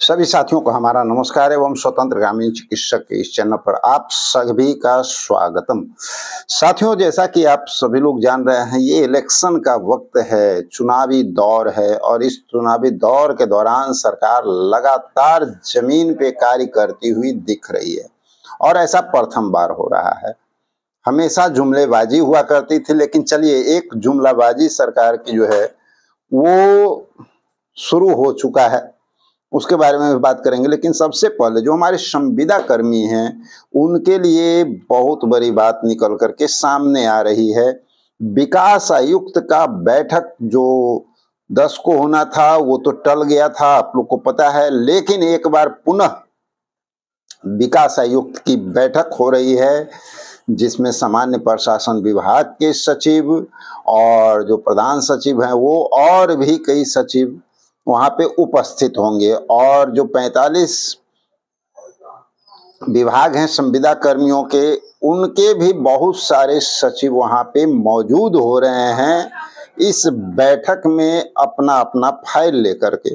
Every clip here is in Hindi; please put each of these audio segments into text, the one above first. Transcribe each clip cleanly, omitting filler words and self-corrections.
सभी साथियों को हमारा नमस्कार एवं स्वतंत्र ग्रामीण चिकित्सक के इस चैनल पर आप सभी का स्वागतम। साथियों, जैसा कि आप सभी लोग जान रहे हैं, ये इलेक्शन का वक्त है, चुनावी दौर है और इस चुनावी दौर के दौरान सरकार लगातार जमीन पे कार्य करती हुई दिख रही है और ऐसा प्रथम बार हो रहा है। हमेशा जुमलेबाजी हुआ करती थी, लेकिन चलिए एक जुमलाबाजी सरकार की जो है वो शुरू हो चुका है, उसके बारे में भी बात करेंगे। लेकिन सबसे पहले जो हमारे संविदा कर्मी हैं उनके लिए बहुत बड़ी बात निकल करके सामने आ रही है। विकास आयुक्त का बैठक जो 10 को होना था वो तो टल गया था, आप लोग को पता है, लेकिन एक बार पुनः विकास आयुक्त की बैठक हो रही है जिसमें सामान्य प्रशासन विभाग के सचिव और जो प्रधान सचिव हैं वो और भी कई सचिव वहां पे उपस्थित होंगे और जो 45 विभाग हैं संविदा कर्मियों के, उनके भी बहुत सारे सचिव वहां पे मौजूद हो रहे हैं इस बैठक में अपना अपना फाइल लेकर के।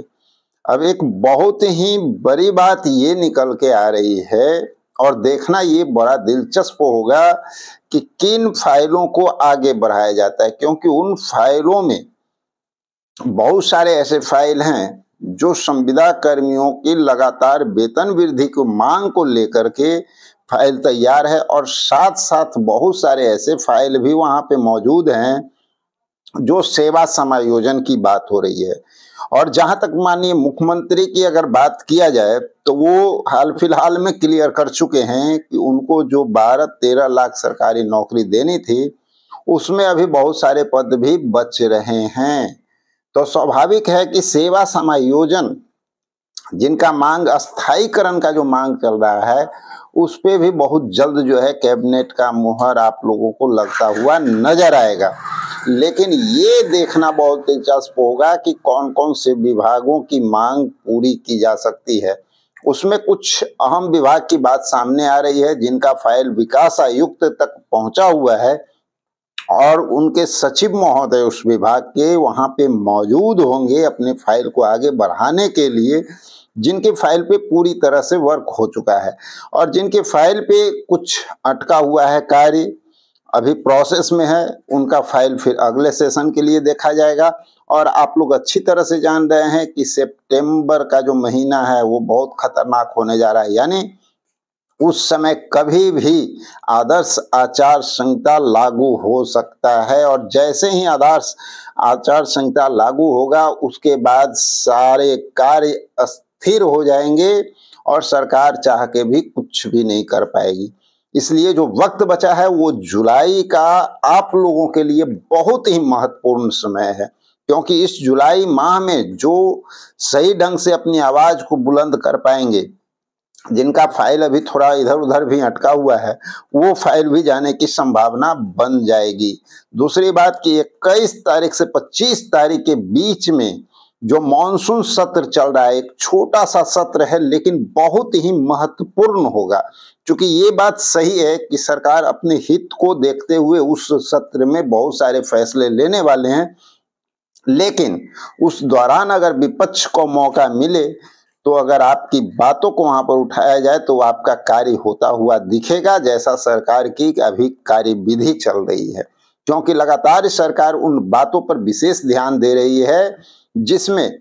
अब एक बहुत ही बड़ी बात ये निकल के आ रही है और देखना ये बड़ा दिलचस्प होगा कि किन फाइलों को आगे बढ़ाया जाता है, क्योंकि उन फाइलों में बहुत सारे ऐसे फाइल हैं जो संविदा कर्मियों की लगातार वेतन वृद्धि को मांग को लेकर के फाइल तैयार है और साथ साथ बहुत सारे ऐसे फाइल भी वहां पे मौजूद हैं जो सेवा समायोजन की बात हो रही है। और जहां तक माननीय मुख्यमंत्री की अगर बात किया जाए तो वो हाल फिलहाल में क्लियर कर चुके हैं कि उनको जो 12-13 लाख सरकारी नौकरी देनी थी उसमें अभी बहुत सारे पद भी बच रहे हैं। तो स्वाभाविक है कि सेवा समायोजन जिनका मांग अस्थायीकरण का जो मांग चल रहा है उस पे भी बहुत जल्द जो है कैबिनेट का मुहर आप लोगों को लगता हुआ नजर आएगा। लेकिन ये देखना बहुत दिलचस्प होगा कि कौन कौन से विभागों की मांग पूरी की जा सकती है। उसमें कुछ अहम विभाग की बात सामने आ रही है जिनका फाइल विकास आयुक्त तक पहुंचा हुआ है और उनके सचिव महोदय उस विभाग के वहां पे मौजूद होंगे अपने फाइल को आगे बढ़ाने के लिए, जिनके फाइल पे पूरी तरह से वर्क हो चुका है और जिनके फाइल पे कुछ अटका हुआ है, कार्य अभी प्रोसेस में है, उनका फाइल फिर अगले सेशन के लिए देखा जाएगा। और आप लोग अच्छी तरह से जान रहे हैं कि सितंबर का जो महीना है वो बहुत खतरनाक होने जा रहा है, यानी उस समय कभी भी आदर्श आचार संहिता लागू हो सकता है और जैसे ही आदर्श आचार संहिता लागू होगा उसके बाद सारे कार्य अस्थिर हो जाएंगे और सरकार चाह के भी कुछ भी नहीं कर पाएगी। इसलिए जो वक्त बचा है वो जुलाई का आप लोगों के लिए बहुत ही महत्वपूर्ण समय है, क्योंकि इस जुलाई माह में जो सही ढंग से अपनी आवाज को बुलंद कर पाएंगे, जिनका फाइल अभी थोड़ा इधर उधर भी अटका हुआ है, वो फाइल भी जाने की संभावना बन जाएगी। दूसरी बात कि 21 तारीख से 25 तारीख के बीच में जो मॉनसून सत्र चल रहा है, एक छोटा सा सत्र है लेकिन बहुत ही महत्वपूर्ण होगा, क्योंकि ये बात सही है कि सरकार अपने हित को देखते हुए उस सत्र में बहुत सारे फैसले लेने वाले हैं। लेकिन उस दौरान अगर विपक्ष को मौका मिले तो अगर आपकी बातों को वहां पर उठाया जाए तो आपका कार्य होता हुआ दिखेगा, जैसा सरकार की अभी कार्य विधि चल रही है। क्योंकि लगातार सरकार उन बातों पर विशेष ध्यान दे रही है जिसमें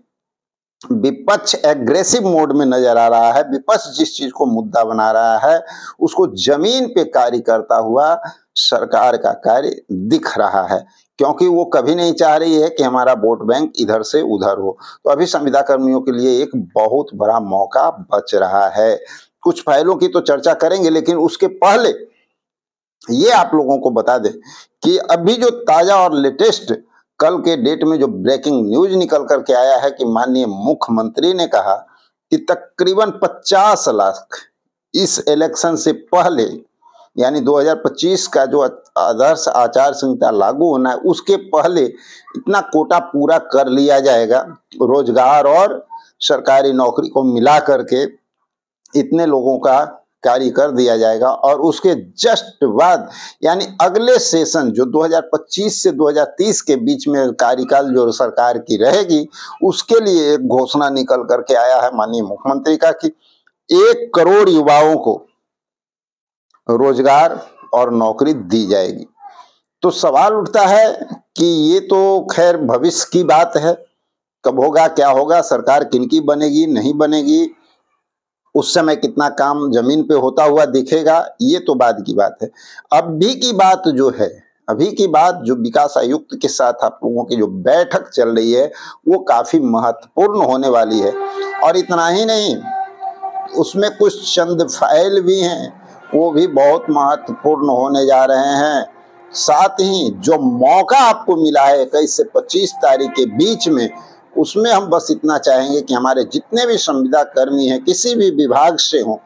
विपक्ष एग्रेसिव मोड में नजर आ रहा है। विपक्ष जिस चीज को मुद्दा बना रहा है उसको जमीन पे कार्य करता हुआ सरकार का कार्य दिख रहा है, क्योंकि वो कभी नहीं चाह रही है कि हमारा वोट बैंक इधर से उधर हो। तो अभी संविदा कर्मियों के लिए एक बहुत बड़ा मौका बच रहा है। कुछ फाइलों की तो चर्चा करेंगे, लेकिन उसके पहले ये आप लोगों को बता दें कि अभी जो ताजा और लेटेस्ट कल के डेट में जो ब्रेकिंग न्यूज निकल करके आया है कि माननीय मुख्यमंत्री ने कहा कि तकरीबन 50 लाख इस इलेक्शन से पहले, यानी 2025 का जो आदर्श आचार संहिता लागू होना है उसके पहले इतना कोटा पूरा कर लिया जाएगा। रोजगार और सरकारी नौकरी को मिला करके इतने लोगों का कार्य कर दिया जाएगा और उसके जस्ट बाद यानी अगले सेशन जो 2025 से 2030 के बीच में कार्यकाल जो सरकार की रहेगी, उसके लिए एक घोषणा निकल करके आया है माननीय मुख्यमंत्री का कि 1 करोड़ युवाओं को रोजगार और नौकरी दी जाएगी। तो सवाल उठता है कि ये तो खैर भविष्य की बात है, कब होगा क्या होगा, सरकार किनकी बनेगी नहीं बनेगी, उस समय कितना काम जमीन पे होता हुआ दिखेगा, ये तो बाद की बात है। अभी की बात जो है, अभी की बात जो विकास आयुक्त के साथ आप लोगों की जो बैठक चल रही है वो काफी महत्वपूर्ण होने वाली है। और इतना ही नहीं, उसमें कुछ चंद फाइल भी हैं, वो भी बहुत महत्वपूर्ण होने जा रहे हैं। साथ ही जो मौका आपको मिला है 21 से 25 तारीख के बीच में, उसमें हम बस इतना चाहेंगे कि हमारे जितने भी संविदा कर्मी हैं किसी भी विभाग से हों,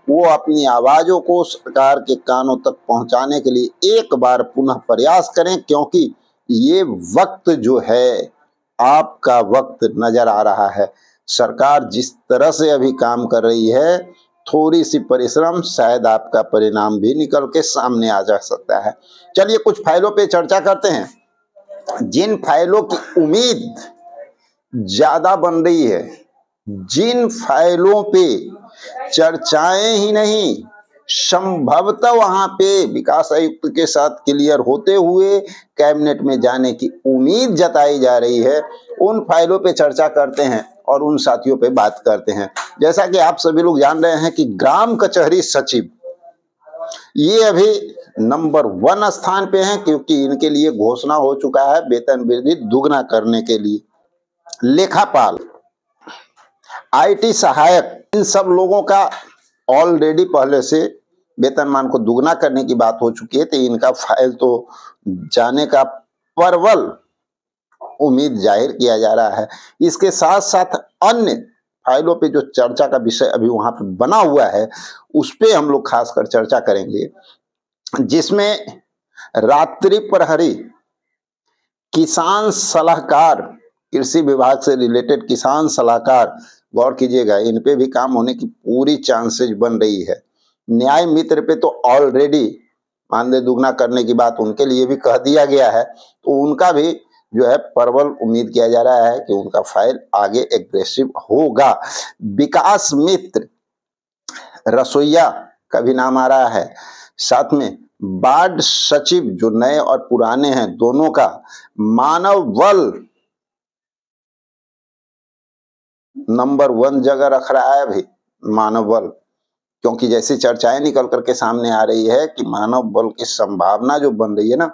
वो अपनी आवाज़ों को सरकार के कानों तक पहुंचाने के लिए एक बार पुनः प्रयास करें, क्योंकि ये वक्त जो है आपका वक्त नज़र आ रहा है। सरकार जिस तरह से अभी काम कर रही है, थोड़ी सी परिश्रम शायद आपका परिणाम भी निकल के सामने आ जा सकता है। चलिए कुछ फाइलों पे चर्चा करते हैं। जिन फाइलों की उम्मीद ज्यादा बन रही है, जिन फाइलों पे चर्चाएं ही नहीं, संभवतः वहां पे विकास आयुक्त के साथ क्लियर होते हुए कैबिनेट में जाने की उम्मीद जताई जा रही है, उन फाइलों पे चर्चा करते हैं और उन साथियों पे बात करते हैं। जैसा कि आप सभी लोग जान रहे हैं कि ग्राम कचहरी सचिव ये अभी नंबर 1 स्थान पे हैं, क्योंकि इनके लिए घोषणा हो चुका है वेतन वृद्धि दुगना करने के लिए। लेखापाल, आईटी सहायक, इन सब लोगों का ऑलरेडी पहले से वेतनमान को दुगना करने की बात हो चुकी है, तो इनका फाइल तो जाने का प्रबल उम्मीद जाहिर किया जा रहा है। इसके साथ साथ अन्य फाइलों पे जो चर्चा का विषय अभी वहां पे बना हुआ है, उस पे हम लोग खासकर चर्चा करेंगे, जिसमें रात्रि प्रहरी, किसान सलाहकार, कृषि विभाग से रिलेटेड किसान सलाहकार, गौर कीजिएगा, इन पे भी काम होने की पूरी चांसेस बन रही है। न्याय मित्र पे तो ऑलरेडी मानदेय दुगना करने की बात उनके लिए भी कह दिया गया है, तो उनका भी जो है प्रबल उम्मीद किया जा रहा है कि उनका फाइल आगे एग्रेसिव होगा। विकास मित्र रसोईया का भी नाम आ रहा है, साथ में वार्ड सचिव जो नए और पुराने हैं दोनों का, मानव बल नंबर 1 जगह रख रहा है भाई मानव बल, क्योंकि जैसी चर्चाएं निकल करके सामने आ रही है कि मानव बल की संभावना जो बन रही है ना,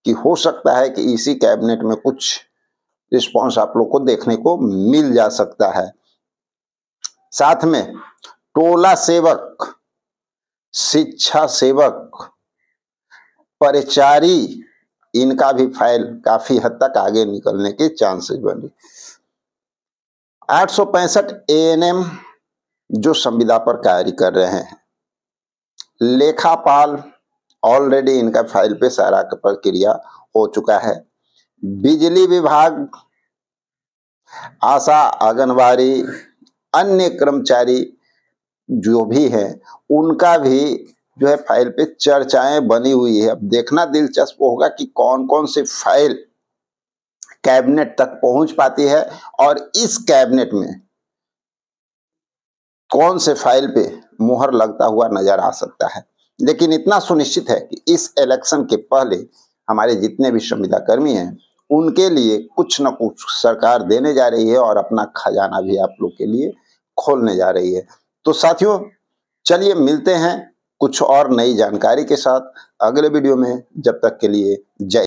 कि हो सकता है कि इसी कैबिनेट में कुछ रिस्पांस आप लोग को देखने को मिल जा सकता है। साथ में टोला सेवक, शिक्षा सेवक, परिचारी, इनका भी फाइल काफी हद तक आगे निकलने के चांसेस बन रही। 865 एएनएम जो संविदा पर कार्य कर रहे हैं, लेखापाल ऑलरेडी इनका फाइल पे सारा प्रक्रिया हो चुका है। बिजली विभाग, आशा, आंगनबाड़ी, अन्य कर्मचारी जो भी हैं, उनका भी जो है फाइल पे चर्चाएं बनी हुई है। अब देखना दिलचस्प होगा कि कौन कौन से फाइल कैबिनेट तक पहुंच पाती है और इस कैबिनेट में कौन से फाइल पे मुहर लगता हुआ नजर आ सकता है। लेकिन इतना सुनिश्चित है कि इस इलेक्शन के पहले हमारे जितने भी संविदा कर्मी हैं, उनके लिए कुछ न कुछ सरकार देने जा रही है और अपना खजाना भी आप लोग के लिए खोलने जा रही है। तो साथियों, चलिए मिलते हैं कुछ और नई जानकारी के साथ अगले वीडियो में। जब तक के लिए जय।